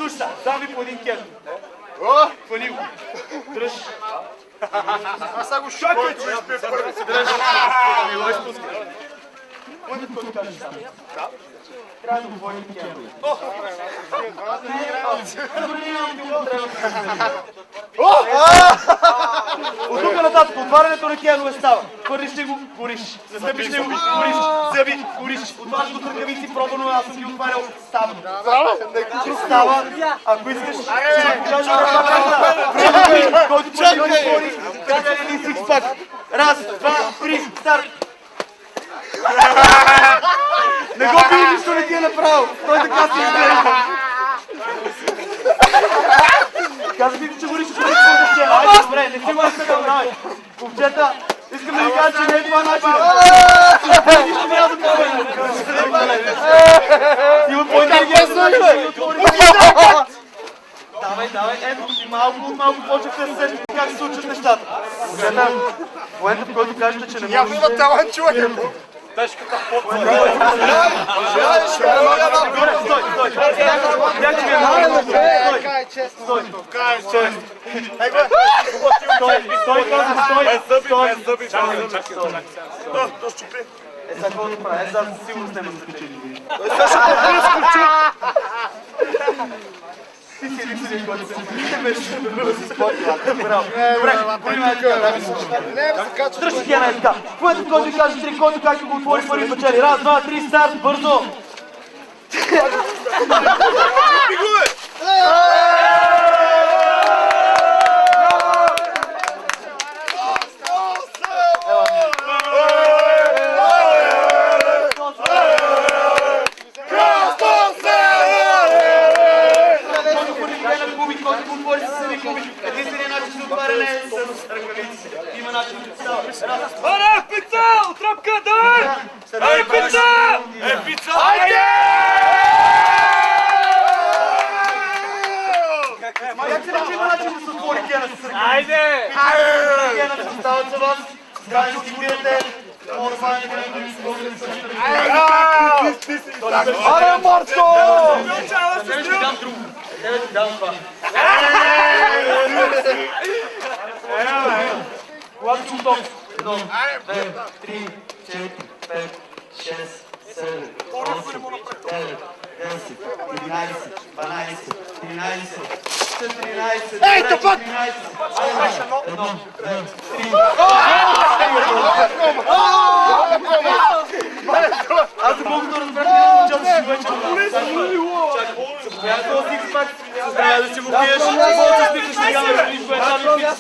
Слушай са, дам ви по един кем. Фани го. Дръж. Аз сега го шакай, че ще първи. Дръж. Не го изпускай. Момент, който кажеш сам. Трябва да го водим кем. От тук нататък отварянето на кенове става. Хвърлиш ли го, гориш. Застъпиш ли го, гориш. Зъби, гориш. Отваряш го с ръкавици, пробвано, аз съм ги отварял. Става. Става. Ако искаш, ще ти покажа ръката. Който път не отвори, каза един сикспак. Раз, два, три, старт. Не го бил, нищо не ти е направил. Той така си изглежда. Казах ти, че гориш, че гориш по дъще. Айде, добре, не си го изтъгал, давай. Момчета, искам да ви кажа, че не е това начин. Нищо няма да правим. Има по-енергия. Давай, ето, малко почвате да се как се случват нещата. Момчета, в момента, в който кажете, че не можете... Няма има талант, човек. Тежката Стой! Дръжте ти една така. В момента, в който каже три кота, както го отвори първи печели. Раз, два, три, старт, бързо! Единственият начин за отваряне е с ръкавици. Има начин да става. Аре, пица! Отрапка, дай! Ей, пица! Ей, пица! Айде! Как се рече има начин да се отвори кена с ръкавици? Айде! Кена да остават за вас. Трябва да осигурите. Аре, Марко! Когато съм готов. 1, 2, 3, 4, 5, 6, 7, 8, 9, 10, 11, 12, 13, 14, Ей, тъпак! 13, 1, 2, 3. Аз не мога да разбера че си вече. Заповядай този сикспак. Трябва да си го пиеш. Мога да спикаш сега да видиш кое е тази пица.